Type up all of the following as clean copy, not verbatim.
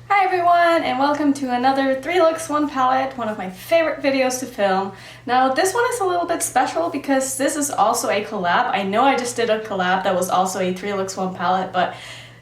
Hi everyone, and welcome to another 3 looks 1 palette, one of my favorite videos to film. Now this one is a little bit special because this is also a collab. I know I just did a collab that was also a 3 looks 1 palette, but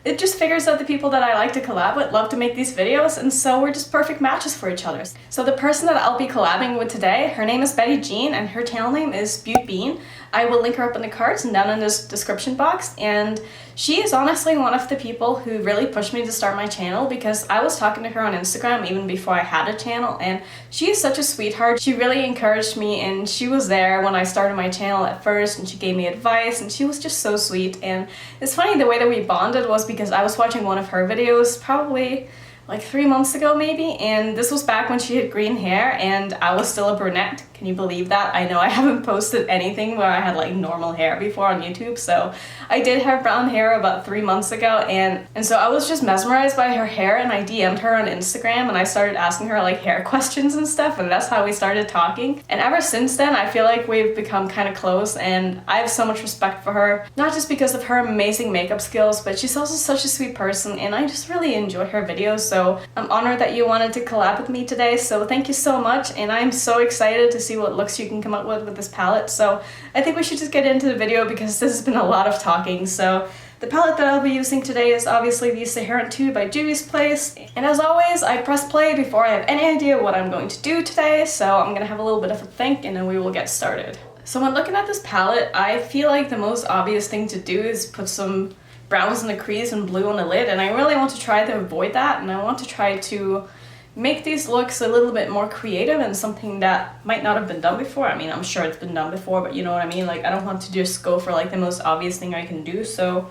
it just figures that the people that I like to collab with love to make these videos, and so we're just perfect matches for each other. So the person that I'll be collabing with today, her name is Betty Jean and her channel name is Beautbean. I will link her up in the cards and down in this description box, and she is honestly one of the people who really pushed me to start my channel because I was talking to her on Instagram even before I had a channel, and she is such a sweetheart. She really encouraged me, and she was there when I started my channel at first, and she gave me advice, and she was just so sweet. And it's funny, the way that we bonded was because I was watching one of her videos probably like 3 months ago maybe, and this was back when she had green hair and I was still a brunette. Can you believe that? I know I haven't posted anything where I had like normal hair before on YouTube, so I did have brown hair about 3 months ago, and so I was just mesmerized by her hair, and I DM'd her on Instagram and I started asking her like hair questions and stuff, and that's how we started talking. And ever since then I feel like we've become kind of close, and I have so much respect for her, not just because of her amazing makeup skills, but she's also such a sweet person, and I just really enjoy her videos. So I'm honored that you wanted to collab with me today, so thank you so much, and I'm so excited to see what looks you can come up with this palette. So I think we should just get into the video because this has been a lot of talking. So the palette that I'll be using today is obviously the Saharan II by Juvia's Place, and as always I press play before I have any idea what I'm going to do today, so I'm gonna have a little bit of a think and then we will get started. So when looking at this palette, I feel like the most obvious thing to do is put some browns in the crease and blue on the lid, and I really want to try to avoid that, and I want to try to make these looks a little bit more creative and something that might not have been done before. I mean, I'm sure it's been done before, but you know what I mean? Like, I don't want to just go for like the most obvious thing I can do. So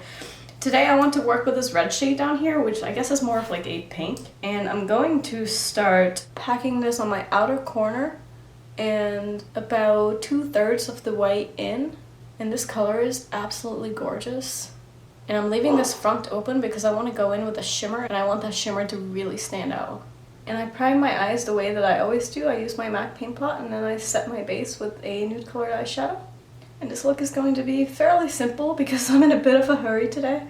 today I want to work with this red shade down here, which I guess is more of like a pink, and I'm going to start packing this on my outer corner and about 2/3 of the way in, and this color is absolutely gorgeous. And I'm leaving this front open because I want to go in with a shimmer, and I want that shimmer to really stand out. And I prime my eyes the way that I always do. I use my MAC paint pot, and then I set my base with a nude colored eyeshadow. And this look is going to be fairly simple because I'm in a bit of a hurry today.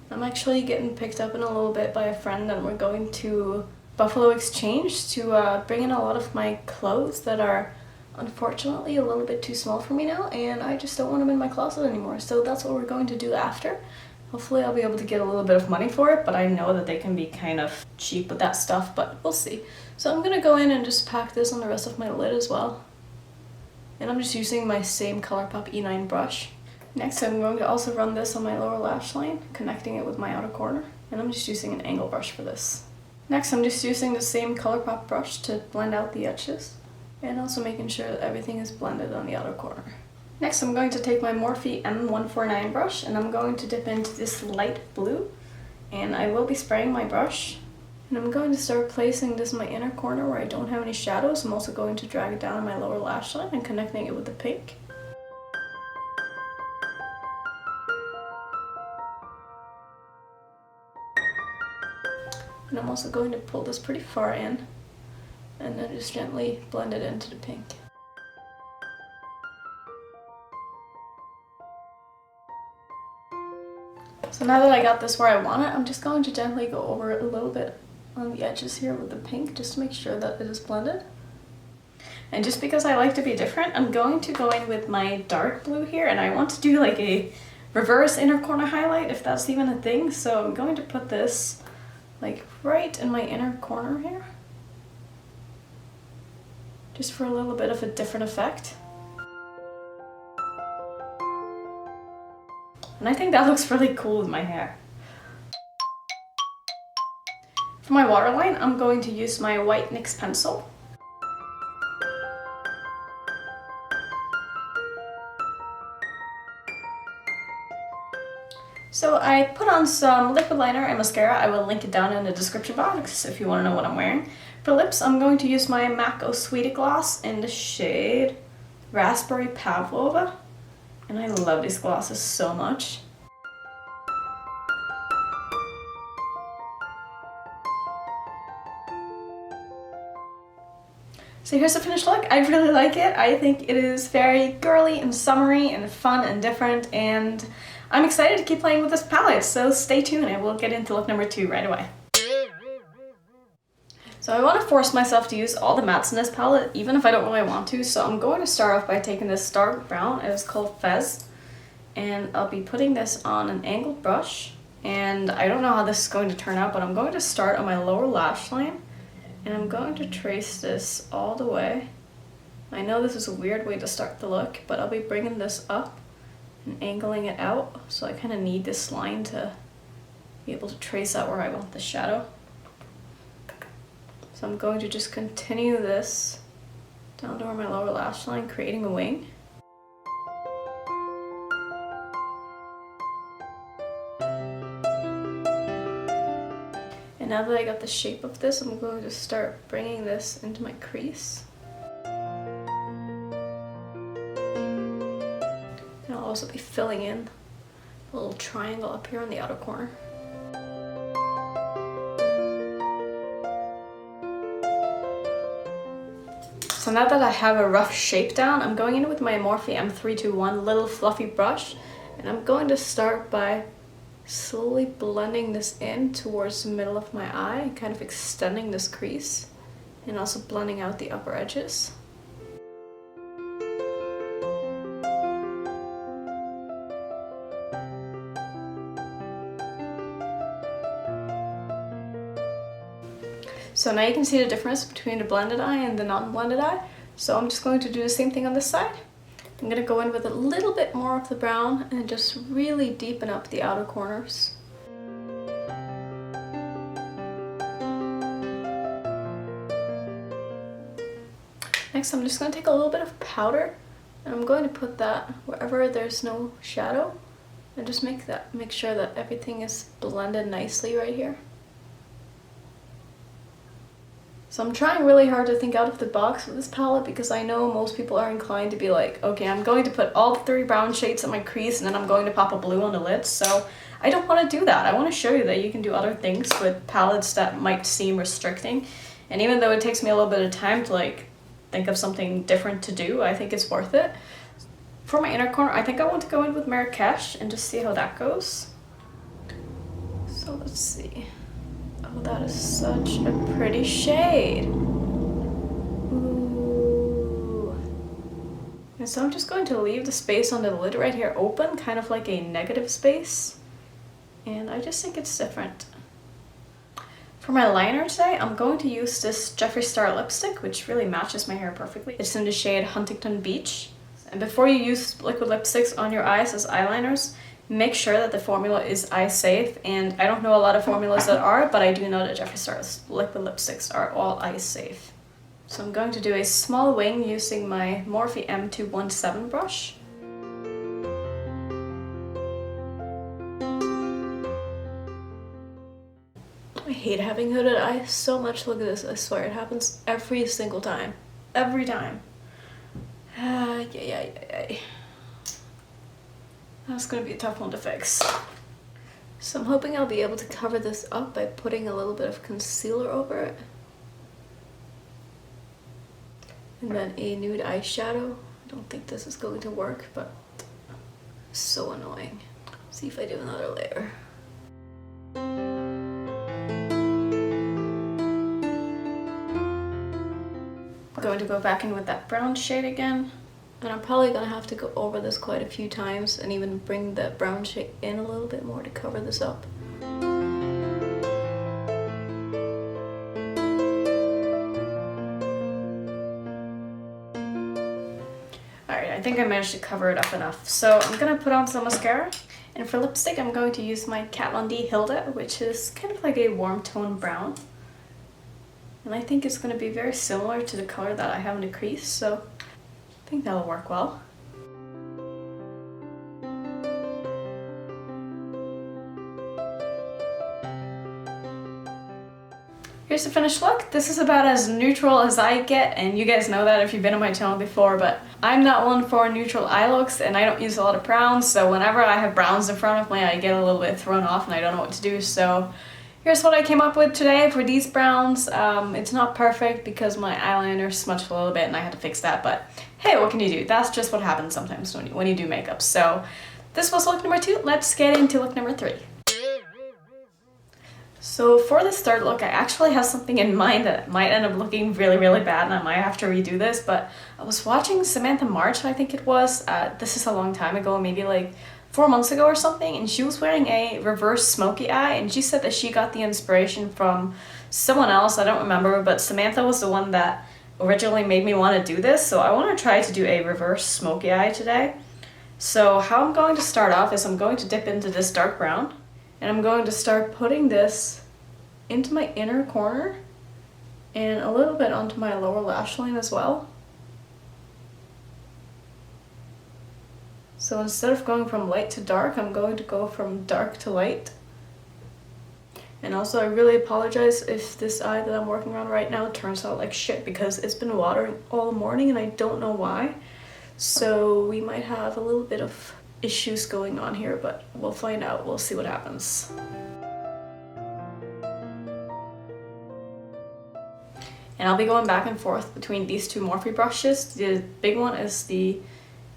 I'm actually getting picked up in a little bit by a friend, and we're going to Buffalo Exchange to bring in a lot of my clothes that are unfortunately a little bit too small for me now, and I just don't want them in my closet anymore. So that's what we're going to do after. Hopefully I'll be able to get a little bit of money for it, but I know that they can be kind of cheap with that stuff, but we'll see. So I'm gonna go in and just pack this on the rest of my lid as well. And I'm just using my same ColourPop E9 brush. Next I'm going to also run this on my lower lash line, connecting it with my outer corner. And I'm just using an angle brush for this. Next I'm just using the same ColourPop brush to blend out the edges, and also making sure that everything is blended on the outer corner. Next I'm going to take my Morphe M149 brush, and I'm going to dip into this light blue, and I will be spraying my brush. And I'm going to start placing this in my inner corner where I don't have any shadows. I'm also going to drag it down on my lower lash line and connecting it with the pink. And I'm also going to pull this pretty far in and then just gently blend it into the pink. So now that I got this where I want it, I'm just going to gently go over it a little bit on the edges here with the pink, just to make sure that it is blended. And just because I like to be different, I'm going to go in with my dark blue here, and I want to do like a reverse inner corner highlight, if that's even a thing. So I'm going to put this like right in my inner corner here, just for a little bit of a different effect. And I think that looks really cool with my hair. For my waterline, I'm going to use my white NYX pencil. So I put on some liquid liner and mascara. I will link it down in the description box if you want to know what I'm wearing. For lips, I'm going to use my MAC Oh Sweetie Gloss in the shade Raspberry Pavlova. And I love these glosses so much. So here's the finished look. I really like it. I think it is very girly and summery and fun and different, and I'm excited to keep playing with this palette, so stay tuned and we'll get into look number 2 right away. So I want to force myself to use all the mattes in this palette, even if I don't really want to, so I'm going to start off by taking this dark brown. It is called Fez, and I'll be putting this on an angled brush, and I don't know how this is going to turn out, but I'm going to start on my lower lash line, and I'm going to trace this all the way. I know this is a weird way to start the look, but I'll be bringing this up and angling it out, so I kind of need this line to be able to trace out where I want the shadow. So I'm going to just continue this down to where my lower lash line, creating a wing. And now that I got the shape of this, I'm going to start bringing this into my crease. And I'll also be filling in a little triangle up here on the outer corner. So now that I have a rough shape down, I'm going in with my Morphe M321 little fluffy brush, and I'm going to start by slowly blending this in towards the middle of my eye, kind of extending this crease, and also blending out the upper edges. So now you can see the difference between the blended eye and the non-blended eye. So I'm just going to do the same thing on this side. I'm going to go in with a little bit more of the brown and just really deepen up the outer corners. Next, I'm just going to take a little bit of powder and I'm going to put that wherever there's no shadow and just make sure that everything is blended nicely right here. So I'm trying really hard to think out of the box with this palette because I know most people are inclined to be like, okay, I'm going to put all 3 brown shades on my crease and then I'm going to pop a blue on the lids. So I don't want to do that. I want to show you that you can do other things with palettes that might seem restricting. And even though it takes me a little bit of time to like think of something different to do, I think it's worth it. For my inner corner, I think I want to go in with Marrakesh and just see how that goes. So let's see. Oh, that is such a pretty shade. Ooh. And so I'm just going to leave the space on the lid right here open, kind of like a negative space. And I just think it's different. For my liner today, I'm going to use this Jeffree Star lipstick, which really matches my hair perfectly. It's in the shade Huntington Beach. And before you use liquid lipsticks on your eyes as eyeliners, make sure that the formula is eye safe, and I don't know a lot of formulas that are, but I do know that Jeffree Star's liquid lipsticks are all eye safe. So I'm going to do a small wing using my Morphe M217 brush. I hate having hooded eyes so much. Look at this, I swear it happens every single time. Every time. That's gonna be a tough one to fix. So I'm hoping I'll be able to cover this up by putting a little bit of concealer over it. And then a nude eyeshadow. I don't think this is going to work, but it's so annoying. Let's see if I do another layer. I'm going to go back in with that brown shade again. And I'm probably going to have to go over this quite a few times and even bring the brown shade in a little bit more to cover this up. Alright, I think I managed to cover it up enough. So I'm going to put on some mascara. And for lipstick, I'm going to use my Kat Von D Hilda, which is kind of like a warm tone brown. And I think it's going to be very similar to the color that I have in the crease, so I think that'll work well. Here's the finished look. This is about as neutral as I get, and you guys know that if you've been on my channel before, but I'm not one for neutral eye looks and I don't use a lot of browns, so whenever I have browns in front of me, I get a little bit thrown off and I don't know what to do. So here's what I came up with today for these browns. It's not perfect because my eyeliner smudged a little bit and I had to fix that, but hey, what can you do? That's just what happens sometimes when you do makeup. So this was look number 2. Let's get into look number 3. So for this third look, I actually have something in mind that might end up looking really, really bad, and I might have to redo this, but I was watching Samantha March, I think it was. This is a long time ago, maybe like 4 months ago or something, and she was wearing a reverse smoky eye, and she said that she got the inspiration from someone else, I don't remember, but Samantha was the one that originally made me want to do this, so I want to try to do a reverse smoky eye today. So how I'm going to start off is I'm going to dip into this dark brown, and I'm going to start putting this into my inner corner and a little bit onto my lower lash line as well. So instead of going from light to dark, I'm going to go from dark to light. And also I really apologize if this eye that I'm working on right now turns out like shit, because it's been watering all morning and I don't know why. So we might have a little bit of issues going on here, but we'll find out. We'll see what happens. And I'll be going back and forth between these two Morphe brushes. The big one is the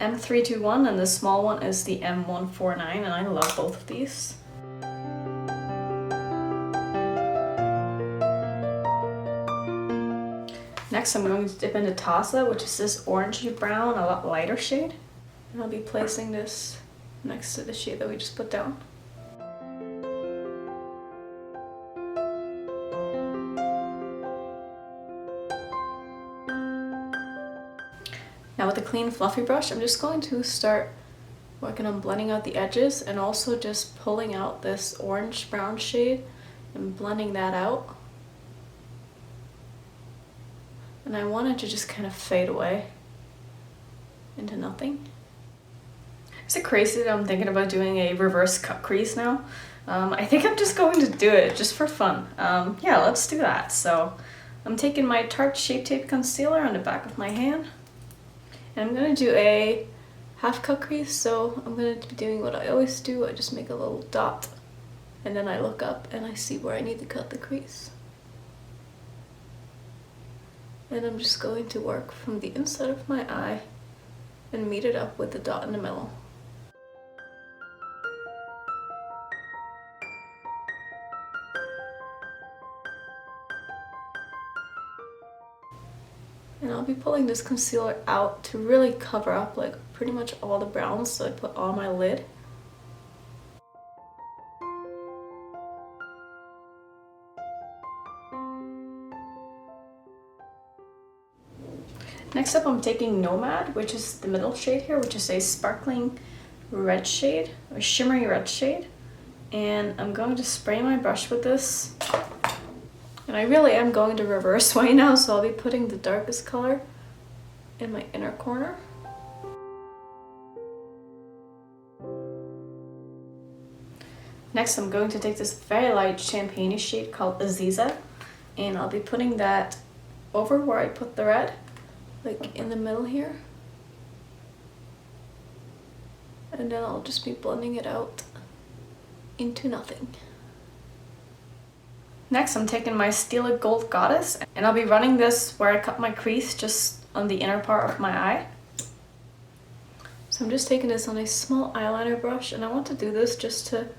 M321 and the small one is the M149, and I love both of these. Next I'm going to dip into Tasa, which is this orangey brown, a lot lighter shade. And I'll be placing this next to the shade that we just put down. Now with a clean fluffy brush, I'm just going to start working on blending out the edges and also just pulling out this orange brown shade and blending that out. And I want it to just kind of fade away into nothing. Is it crazy that I'm thinking about doing a reverse cut crease now? I think I'm just going to do it just for fun. Yeah, let's do that. So I'm taking my Tarte Shape Tape Concealer on the back of my hand. And I'm going to do a half cut crease, so I'm going to be doing what I always do. I just make a little dot and then I look up and I see where I need to cut the crease. And I'm just going to work from the inside of my eye and meet it up with the dot in the middle. And I'll be pulling this concealer out to really cover up like pretty much all the browns, so I put on my lid. Next up I'm taking Nomad, which is the middle shade here, which is a sparkling red shade, or shimmery red shade. And I'm going to spray my brush with this. And I really am going to reverse way now, so I'll be putting the darkest color in my inner corner. Next I'm going to take this very light champagne shade called Aziza, and I'll be putting that over where I put the red, like in the middle here. And then I'll just be blending it out into nothing. Next I'm taking my Stila Gold Goddess, and I'll be running this where I cut my crease, just on the inner part of my eye. So I'm just taking this on a small eyeliner brush, and I want to do this just to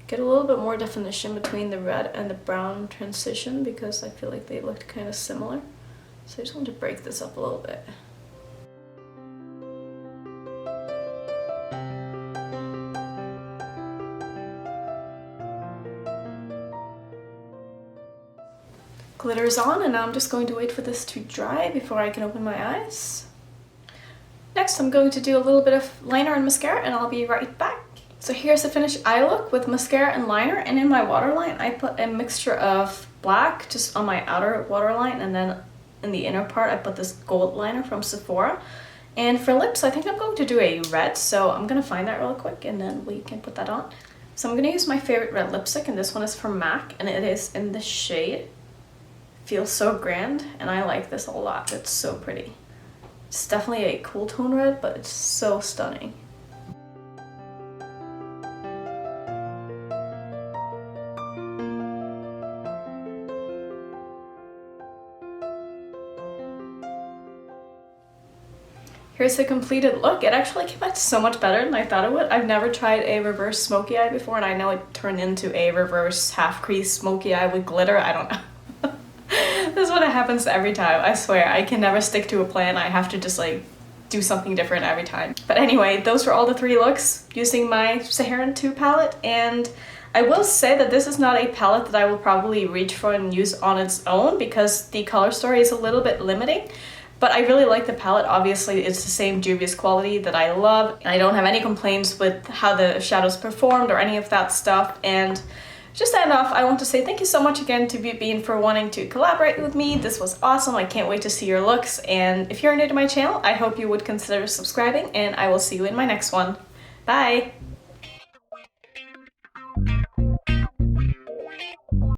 get a little bit more definition between the red and the brown transition, because I feel like they looked kind of similar. So I just want to break this up a little bit. Glitter's on, and now I'm just going to wait for this to dry before I can open my eyes. Next I'm going to do a little bit of liner and mascara, and I'll be right back. So here's the finished eye look with mascara and liner, and in my waterline I put a mixture of black just on my outer waterline, and then in the inner part I put this gold liner from Sephora. And for lips I think I'm going to do a red, so I'm going to find that real quick and then we can put that on. So I'm going to use my favorite red lipstick, and this one is from MAC, and it is in the shade Feels So Grand, and I like this a lot. It's so pretty. It's definitely a cool tone red, but it's so stunning. Here's the completed look. It actually came out so much better than I thought it would. I've never tried a reverse smoky eye before, and I know it turned into a reverse half crease smoky eye with glitter. I don't know. This is what happens every time. I swear, I can never stick to a plan. I have to just like do something different every time. But anyway, those were all the 3 looks using my Saharan II palette, and I will say that this is not a palette that I will probably reach for and use on its own because the color story is a little bit limiting. But I really like the palette. Obviously, it's the same Juvia's quality that I love. I don't have any complaints with how the shadows performed or any of that stuff. And just to end off, I want to say thank you so much again to Beautbean for wanting to collaborate with me. This was awesome. I can't wait to see your looks. And if you're new to my channel, I hope you would consider subscribing, and I will see you in my next one. Bye!